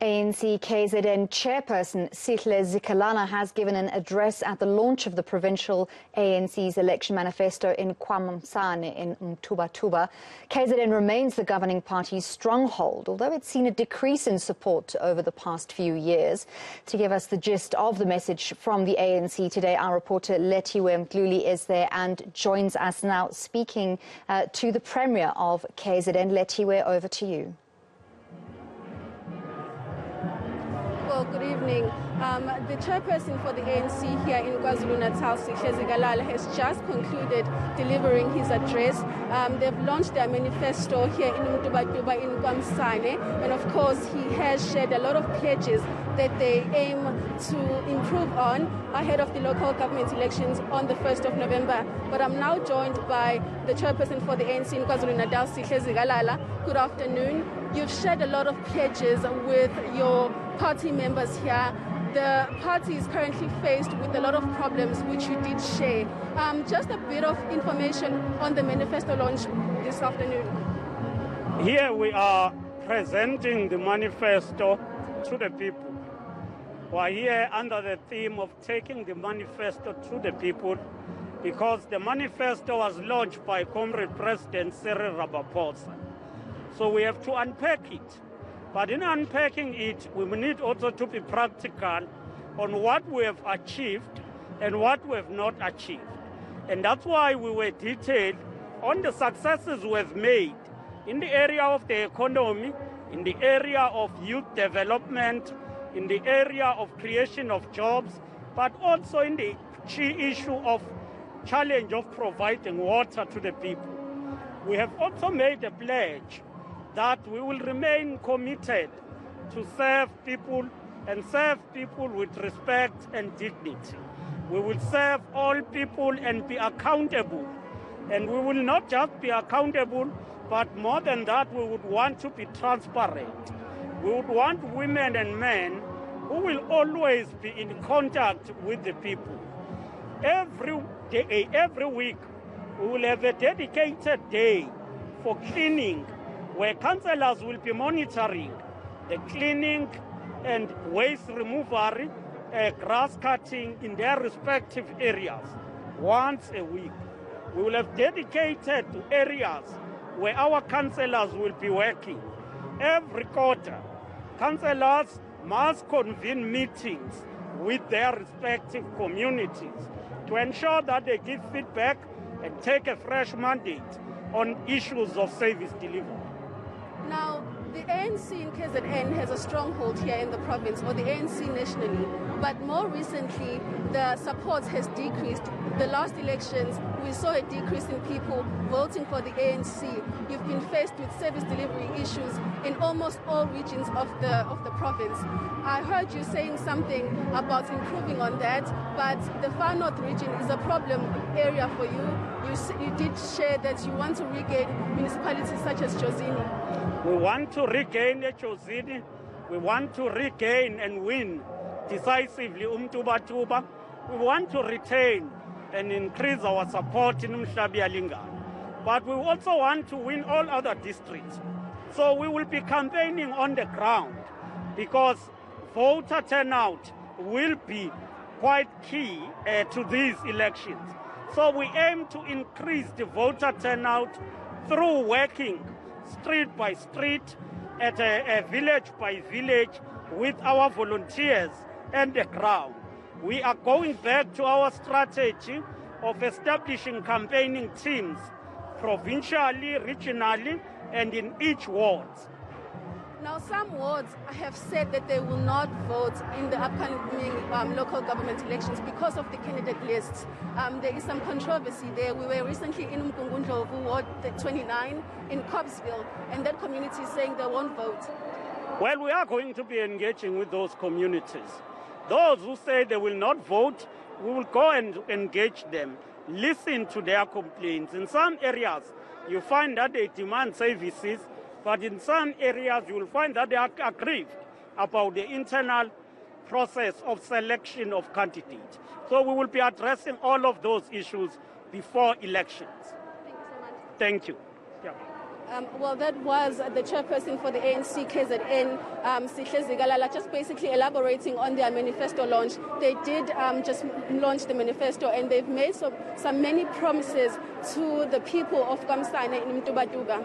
ANC KZN chairperson Sihle Zikalala has given an address at the launch of the provincial ANC's election manifesto in KwaMsane in Mtubatuba. KZN remains the governing party's stronghold, although it's seen a decrease in support over the past few years. To give us the gist of the message from the ANC today, our reporter Lethiwe Mdluli is there and joins us now, speaking to the Premier of KZN. Lethiwe, over to you. Well, good evening. The chairperson for the ANC here in KwaZulu-Natal, Sihle Zikalala, has just concluded delivering his address. They've launched their manifesto here in Mtubatuba in KwaMsane, and of course he has shared a lot of pledges that they aim to improve on ahead of the local government elections on the 1st of November. But I'm now joined by the chairperson for the ANC in KwaZulu-Natal, Sihle Zikalala. Good afternoon. You've shared a lot of pledges with your party members here. The party is currently faced with a lot of problems, which you did share. Just a bit of information on the manifesto launch this afternoon. Here we are presenting the manifesto to the people. We are here under the theme of taking the manifesto to the people, because the manifesto was launched by Comrade President Cyril Ramaphosa. So we have to unpack it. But in unpacking it, we need also to be practical on what we have achieved and what we have not achieved. And that's why we were detailed on the successes we've made in the area of the economy, in the area of youth development, in the area of creation of jobs, but also in the key issue of challenge of providing water to the people. We have also made a pledge that we will remain committed to serve people and serve people with respect and dignity. We will serve all people and be accountable. And we will not just be accountable, but more than that, we would want to be transparent. We would want women and men who will always be in contact with the people. Every day, every week, we will have a dedicated day for cleaning, where councillors will be monitoring the cleaning and waste removal, grass cutting in their respective areas once a week. We will have dedicated areas where our councillors will be working. Every quarter, councillors must convene meetings with their respective communities to ensure that they give feedback and take a fresh mandate on issues of service delivery. Now, the ANC in KZN has a stronghold here in the province, or the ANC nationally, but more recently the support has decreased. The last elections, we saw a decrease in people voting for the ANC. You've been faced with service delivery issues in almost all regions of the province. I heard you saying something about improving on that, but the Far North region is a problem area for you. You did share that you want to regain municipalities such as Jozini. We want to regain Jozini. We want to regain and win decisively Mtubatuba. We want to retain and increase our support in Mhlabi-Alingana. But we also want to win all other districts. So we will be campaigning on the ground, because voter turnout will be quite key to these elections. So we aim to increase the voter turnout through working street by street, at a village by village, with our volunteers and the ground. We are going back to our strategy of establishing campaigning teams provincially, regionally, and in each ward. Now, some wards have said that they will not vote in the upcoming local government elections because of the candidate lists. There is some controversy there. We were recently in Mkungundlovu, Ward 29, in Cobbsville, and that community is saying they won't vote. Well, we are going to be engaging with those communities. Those who say they will not vote, we will go and engage them, listen to their complaints. In some areas, you find that they demand services, but in some areas, you will find that they are aggrieved about the internal process of selection of candidates. So we will be addressing all of those issues before elections. Thank you so much. Thank you. Yeah. Well, that was the chairperson for the ANC KZN, Sihle Zikalala, just basically elaborating on their manifesto launch. They did just launch the manifesto, and they've made some many promises to the people of KwaMsane in Mtubatuba.